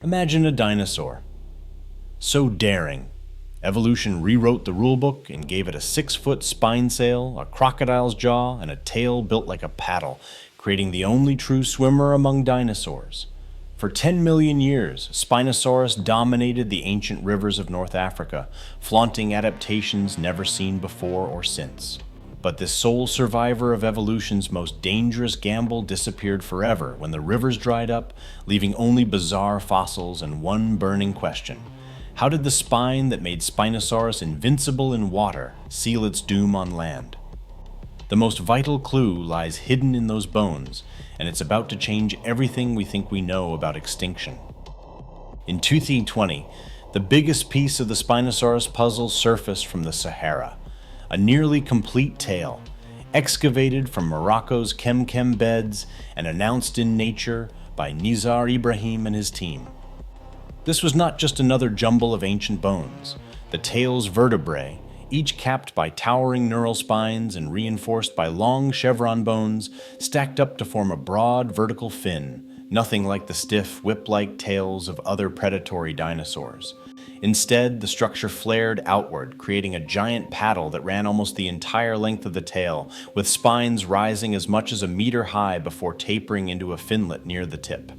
Imagine a dinosaur. So daring, evolution rewrote the rulebook and gave it a 6-foot spine sail, a crocodile's jaw, and a tail built like a paddle, creating the only true swimmer among dinosaurs. For 10 million years, Spinosaurus dominated the ancient rivers of North Africa, flaunting adaptations never seen before or since. But this sole survivor of evolution's most dangerous gamble disappeared forever when the rivers dried up, leaving only bizarre fossils and one burning question. How did the spine that made Spinosaurus invincible in water seal its doom on land? The most vital clue lies hidden in those bones, and it's about to change everything we think we know about extinction. In 2020, the biggest piece of the Spinosaurus puzzle surfaced from the Sahara, a nearly complete tail, excavated from Morocco's Kem beds and announced in Nature by Nizar Ibrahim and his team. This was not just another jumble of ancient bones. The tail's vertebrae, each capped by towering neural spines and reinforced by long chevron bones, stacked up to form a broad vertical fin, nothing like the stiff, whip-like tails of other predatory dinosaurs. Instead, the structure flared outward, creating a giant paddle that ran almost the entire length of the tail, with spines rising as much as a meter high before tapering into a finlet near the tip.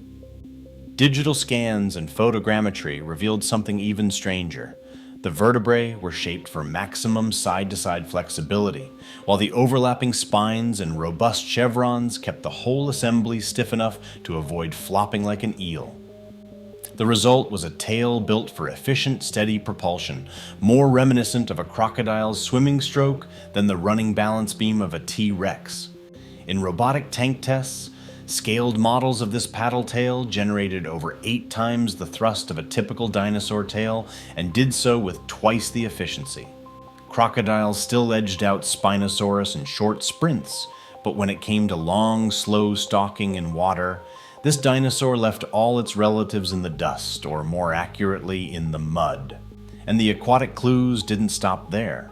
Digital scans and photogrammetry revealed something even stranger. The vertebrae were shaped for maximum side-to-side flexibility, while the overlapping spines and robust chevrons kept the whole assembly stiff enough to avoid flopping like an eel. The result was a tail built for efficient, steady propulsion, more reminiscent of a crocodile's swimming stroke than the running balance beam of a T-Rex. In robotic tank tests, scaled models of this paddle tail generated over 8 times the thrust of a typical dinosaur tail and did so with twice the efficiency. Crocodiles still edged out Spinosaurus in short sprints, but when it came to long, slow stalking in water, this dinosaur left all its relatives in the dust, or more accurately, in the mud. And the aquatic clues didn't stop there.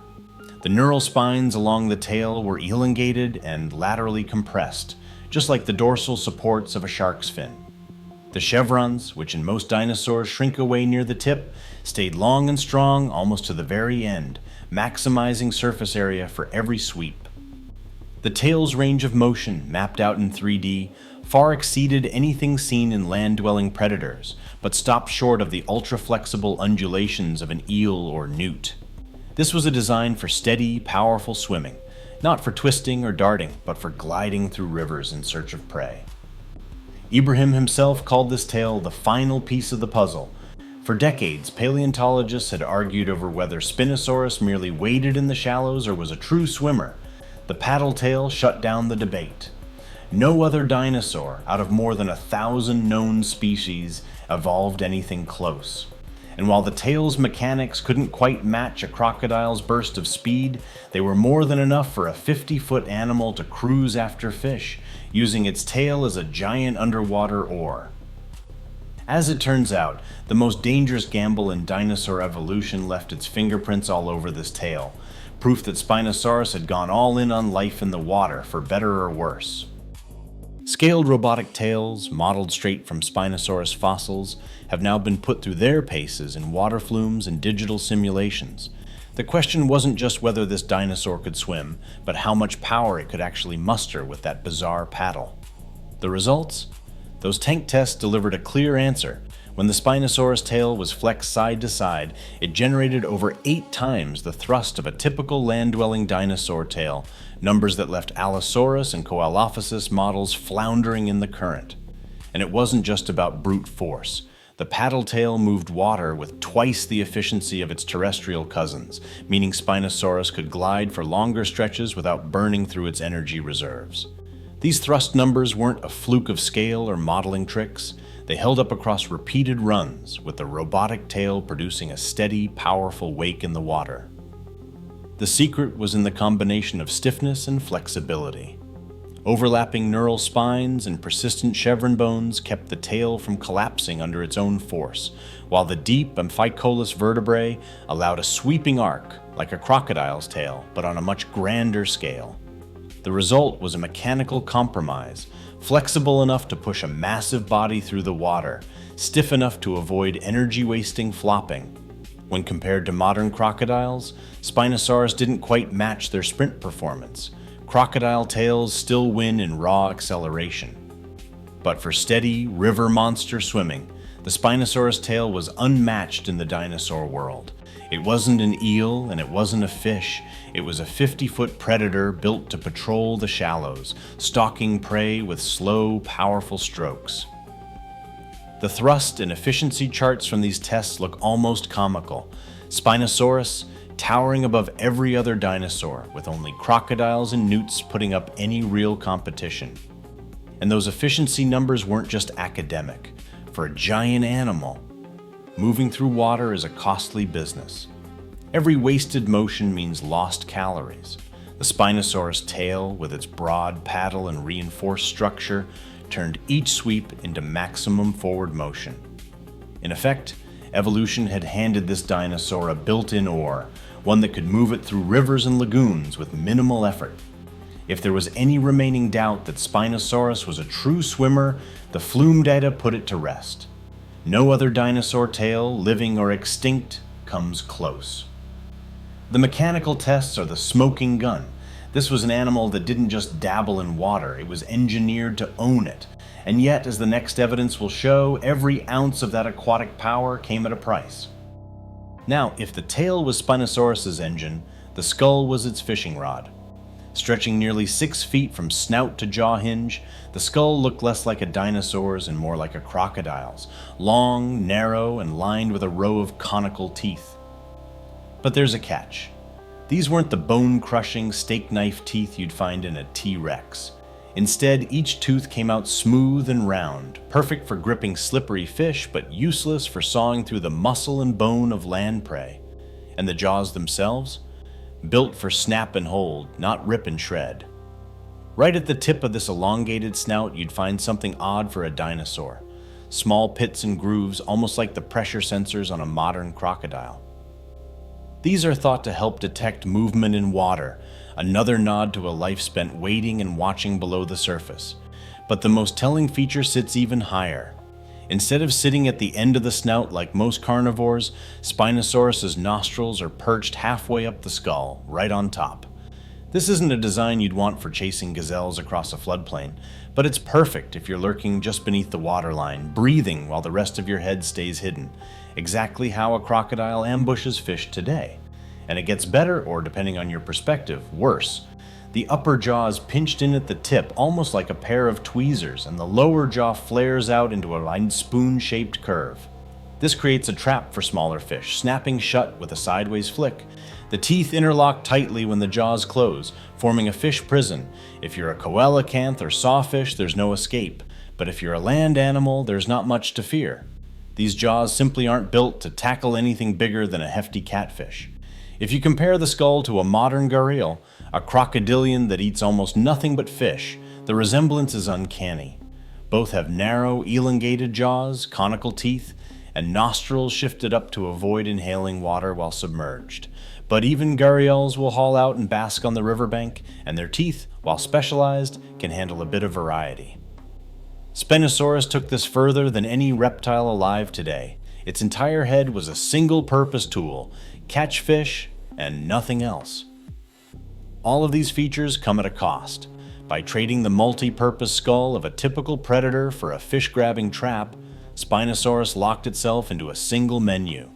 The neural spines along the tail were elongated and laterally compressed, just like the dorsal supports of a shark's fin. The chevrons, which in most dinosaurs shrink away near the tip, stayed long and strong almost to the very end, maximizing surface area for every sweep. The tail's range of motion, mapped out in 3D, far exceeded anything seen in land-dwelling predators, but stopped short of the ultra-flexible undulations of an eel or newt. This was a design for steady, powerful swimming, not for twisting or darting, but for gliding through rivers in search of prey. Ibrahim himself called this tail the final piece of the puzzle. For decades, paleontologists had argued over whether Spinosaurus merely waded in the shallows or was a true swimmer. The paddle tail shut down the debate. No other dinosaur, out of more than 1,000 known species, evolved anything close. And while the tail's mechanics couldn't quite match a crocodile's burst of speed, they were more than enough for a 50-foot animal to cruise after fish, using its tail as a giant underwater oar. As it turns out, the most dangerous gamble in dinosaur evolution left its fingerprints all over this tail, proof that Spinosaurus had gone all in on life in the water, for better or worse. Scaled robotic tails, modeled straight from Spinosaurus fossils, have now been put through their paces in water flumes and digital simulations. The question wasn't just whether this dinosaur could swim, but how much power it could actually muster with that bizarre paddle. The results? Those tank tests delivered a clear answer. When the Spinosaurus tail was flexed side to side, it generated over 8 times the thrust of a typical land-dwelling dinosaur tail, numbers that left Allosaurus and Coelophysis models floundering in the current. And it wasn't just about brute force. The paddle tail moved water with twice the efficiency of its terrestrial cousins, meaning Spinosaurus could glide for longer stretches without burning through its energy reserves. These thrust numbers weren't a fluke of scale or modeling tricks. They held up across repeated runs, with the robotic tail producing a steady, powerful wake in the water. The secret was in the combination of stiffness and flexibility. Overlapping neural spines and persistent chevron bones kept the tail from collapsing under its own force, while the deep amphicolous vertebrae allowed a sweeping arc, like a crocodile's tail, but on a much grander scale. The result was a mechanical compromise, flexible enough to push a massive body through the water, stiff enough to avoid energy-wasting flopping. When compared to modern crocodiles, Spinosaurus didn't quite match their sprint performance. Crocodile tails still win in raw acceleration. But for steady, river monster swimming, the Spinosaurus tail was unmatched in the dinosaur world. It wasn't an eel and it wasn't a fish. It was a 50-foot predator built to patrol the shallows, stalking prey with slow, powerful strokes. The thrust and efficiency charts from these tests look almost comical. Spinosaurus towering above every other dinosaur, with only crocodiles and newts putting up any real competition. And those efficiency numbers weren't just academic. For a giant animal, moving through water is a costly business. Every wasted motion means lost calories. The Spinosaurus tail, with its broad paddle and reinforced structure, turned each sweep into maximum forward motion. In effect, evolution had handed this dinosaur a built-in oar, one that could move it through rivers and lagoons with minimal effort. If there was any remaining doubt that Spinosaurus was a true swimmer, the flume data put it to rest. No other dinosaur tail, living or extinct, comes close. The mechanical tests are the smoking gun. This was an animal that didn't just dabble in water, it was engineered to own it. And yet, as the next evidence will show, every ounce of that aquatic power came at a price. Now, if the tail was Spinosaurus's engine, the skull was its fishing rod. Stretching nearly 6 feet from snout to jaw hinge, the skull looked less like a dinosaur's and more like a crocodile's, long, narrow, and lined with a row of conical teeth. But there's a catch. These weren't the bone-crushing, steak-knife teeth you'd find in a T-Rex. Instead, each tooth came out smooth and round, perfect for gripping slippery fish, but useless for sawing through the muscle and bone of land prey. And the jaws themselves? Built for snap and hold, not rip and shred. Right at the tip of this elongated snout, you'd find something odd for a dinosaur. Small pits and grooves, almost like the pressure sensors on a modern crocodile. These are thought to help detect movement in water, another nod to a life spent waiting and watching below the surface. But the most telling feature sits even higher. Instead of sitting at the end of the snout like most carnivores, Spinosaurus's nostrils are perched halfway up the skull, right on top. This isn't a design you'd want for chasing gazelles across a floodplain, but it's perfect if you're lurking just beneath the waterline, breathing while the rest of your head stays hidden. Exactly how a crocodile ambushes fish today. And it gets better, or depending on your perspective, worse. The upper jaw is pinched in at the tip, almost like a pair of tweezers, and the lower jaw flares out into a spoon-shaped curve. This creates a trap for smaller fish, snapping shut with a sideways flick. The teeth interlock tightly when the jaws close, forming a fish prison. If you're a coelacanth or sawfish, there's no escape. But if you're a land animal, there's not much to fear. These jaws simply aren't built to tackle anything bigger than a hefty catfish. If you compare the skull to a modern gharial, a crocodilian that eats almost nothing but fish, the resemblance is uncanny. Both have narrow, elongated jaws, conical teeth, and nostrils shifted up to avoid inhaling water while submerged. But even gharials will haul out and bask on the riverbank, and their teeth, while specialized, can handle a bit of variety. Spinosaurus took this further than any reptile alive today. Its entire head was a single-purpose tool: catch fish and nothing else. All of these features come at a cost. By trading the multi-purpose skull of a typical predator for a fish-grabbing trap, Spinosaurus locked itself into a single menu.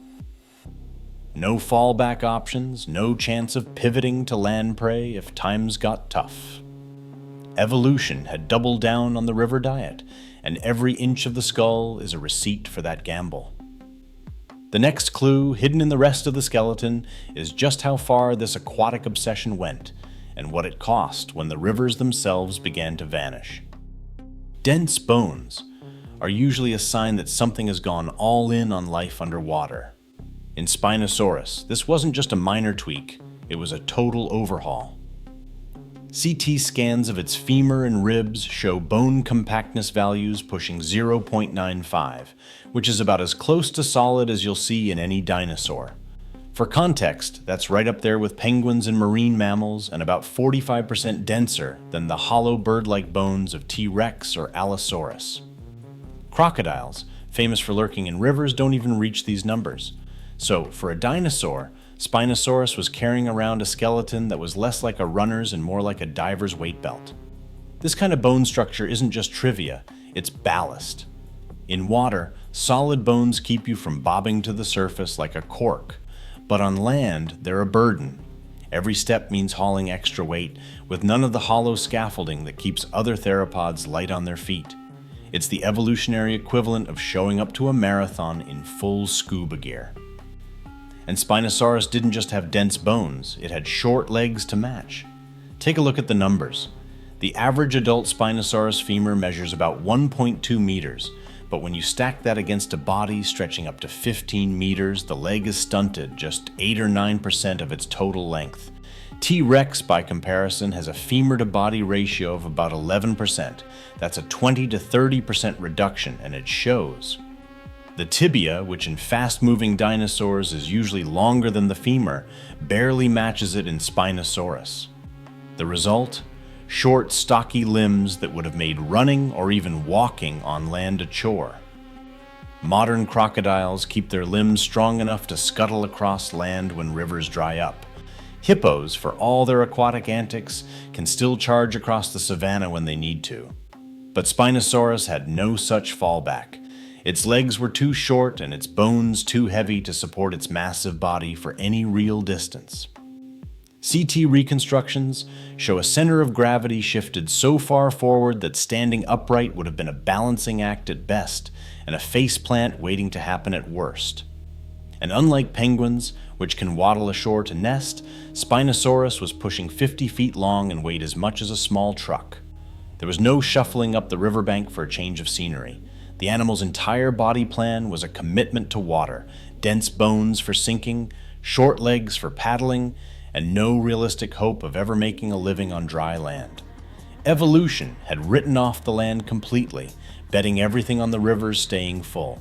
No fallback options, no chance of pivoting to land prey if times got tough. Evolution had doubled down on the river diet, and every inch of the skull is a receipt for that gamble. The next clue, hidden in the rest of the skeleton, is just how far this aquatic obsession went, and what it cost when the rivers themselves began to vanish. Dense bones are usually a sign that something has gone all in on life underwater. In Spinosaurus, this wasn't just a minor tweak, it was a total overhaul. CT scans of its femur and ribs show bone compactness values pushing 0.95, which is about as close to solid as you'll see in any dinosaur. For context, that's right up there with penguins and marine mammals and about 45% denser than the hollow bird-like bones of T-Rex or Allosaurus. Crocodiles, famous for lurking in rivers, don't even reach these numbers. So, for a dinosaur, Spinosaurus was carrying around a skeleton that was less like a runner's and more like a diver's weight belt. This kind of bone structure isn't just trivia, it's ballast. In water, solid bones keep you from bobbing to the surface like a cork. But on land, they're a burden. Every step means hauling extra weight, with none of the hollow scaffolding that keeps other theropods light on their feet. It's the evolutionary equivalent of showing up to a marathon in full scuba gear. And Spinosaurus didn't just have dense bones, it had short legs to match. Take a look at the numbers. The average adult Spinosaurus femur measures about 1.2 meters, but when you stack that against a body stretching up to 15 meters, the leg is stunted, just 8 or 9% of its total length. T-Rex, by comparison, has a femur-to-body ratio of about 11%. That's a 20 to 30% reduction, and it shows. The tibia, which in fast-moving dinosaurs is usually longer than the femur, barely matches it in Spinosaurus. The result? Short, stocky limbs that would have made running or even walking on land a chore. Modern crocodiles keep their limbs strong enough to scuttle across land when rivers dry up. Hippos, for all their aquatic antics, can still charge across the savanna when they need to. But Spinosaurus had no such fallback. Its legs were too short and its bones too heavy to support its massive body for any real distance. CT reconstructions show a center of gravity shifted so far forward that standing upright would have been a balancing act at best and a faceplant waiting to happen at worst. And unlike penguins, which can waddle ashore to nest, Spinosaurus was pushing 50 feet long and weighed as much as a small truck. There was no shuffling up the riverbank for a change of scenery. The animal's entire body plan was a commitment to water, dense bones for sinking, short legs for paddling, and no realistic hope of ever making a living on dry land. Evolution had written off the land completely, betting everything on the rivers staying full.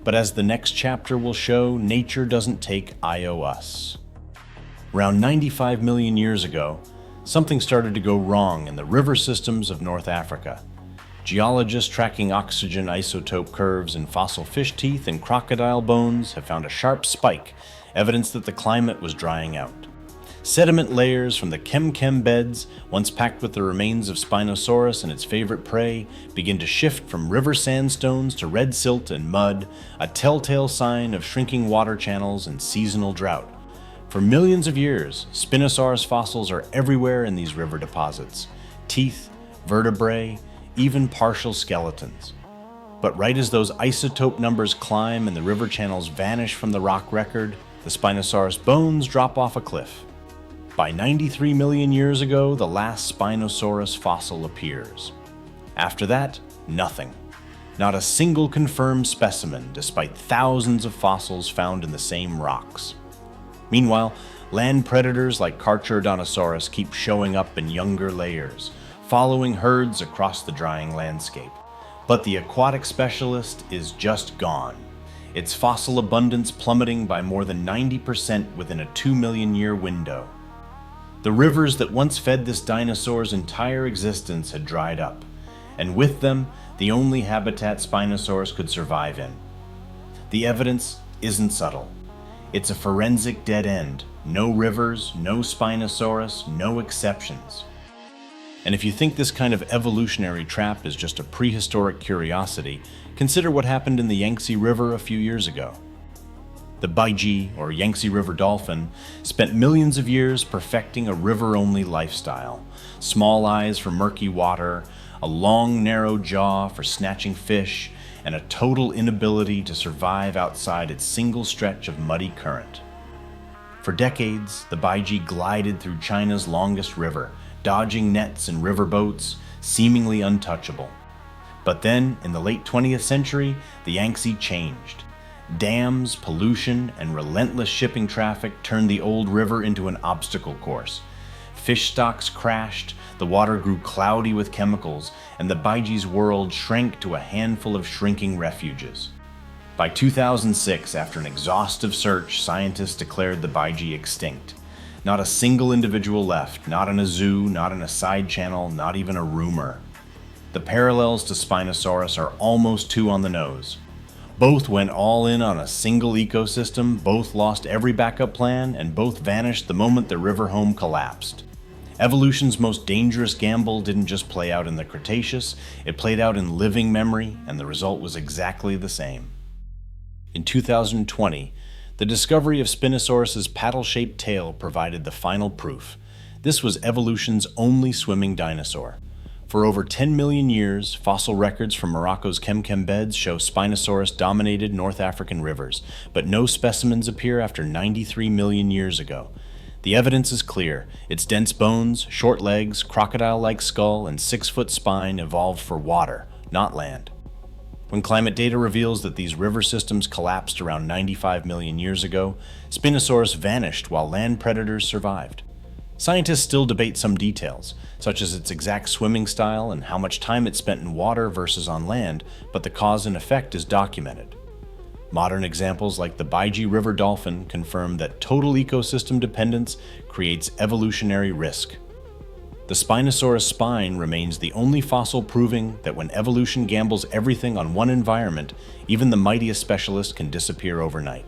But as the next chapter will show, nature doesn't take iOS. Around 95 million years ago, something started to go wrong in the river systems of North Africa. Geologists tracking oxygen isotope curves in fossil fish teeth and crocodile bones have found a sharp spike, evidence that the climate was drying out. Sediment layers from the chem beds, once packed with the remains of Spinosaurus and its favorite prey, begin to shift from river sandstones to red silt and mud, a telltale sign of shrinking water channels and seasonal drought. For millions of years, Spinosaurus fossils are everywhere in these river deposits. Teeth, vertebrae, even partial skeletons. But right as those isotope numbers climb and the river channels vanish from the rock record, the Spinosaurus bones drop off a cliff. By 93 million years ago, the last Spinosaurus fossil appears. After that, nothing. Not a single confirmed specimen, despite thousands of fossils found in the same rocks. Meanwhile, land predators like Carcharodontosaurus keep showing up in younger layers, following herds across the drying landscape. But the aquatic specialist is just gone. Its fossil abundance plummeting by more than 90% within a 2 million year window. The rivers that once fed this dinosaur's entire existence had dried up, and with them, the only habitat Spinosaurus could survive in. The evidence isn't subtle. It's a forensic dead end. No rivers, no Spinosaurus, no exceptions. And if you think this kind of evolutionary trap is just a prehistoric curiosity, consider what happened in the Yangtze River a few years ago. The Baiji, or Yangtze River dolphin, spent millions of years perfecting a river-only lifestyle. Small eyes for murky water, a long, narrow jaw for snatching fish, and a total inability to survive outside its single stretch of muddy current. For decades, the Baiji glided through China's longest river, dodging nets and riverboats, seemingly untouchable. But then, in the late 20th century, the Yangtze changed. Dams, pollution, and relentless shipping traffic turned the old river into an obstacle course. Fish stocks crashed, the water grew cloudy with chemicals, and the Baiji's world shrank to a handful of shrinking refuges. By 2006, after an exhaustive search, scientists declared the Baiji extinct. Not a single individual left, not in a zoo, not in a side channel, not even a rumor. The parallels to Spinosaurus are almost too on the nose. Both went all in on a single ecosystem, both lost every backup plan, and both vanished the moment their river home collapsed. Evolution's most dangerous gamble didn't just play out in the Cretaceous, it played out in living memory, and the result was exactly the same. In 2020, the discovery of Spinosaurus's paddle-shaped tail provided the final proof. This was evolution's only swimming dinosaur. For over 10 million years, fossil records from Morocco's Chemchem beds show Spinosaurus dominated North African rivers, but no specimens appear after 93 million years ago. The evidence is clear. Its dense bones, short legs, crocodile-like skull, and 6-foot spine evolved for water, not land. When climate data reveals that these river systems collapsed around 95 million years ago, Spinosaurus vanished while land predators survived. Scientists still debate some details, such as its exact swimming style and how much time it spent in water versus on land, but the cause and effect is documented. Modern examples like the Baiji river dolphin confirm that total ecosystem dependence creates evolutionary risk. The Spinosaurus spine remains the only fossil proving that when evolution gambles everything on one environment, even the mightiest specialist can disappear overnight.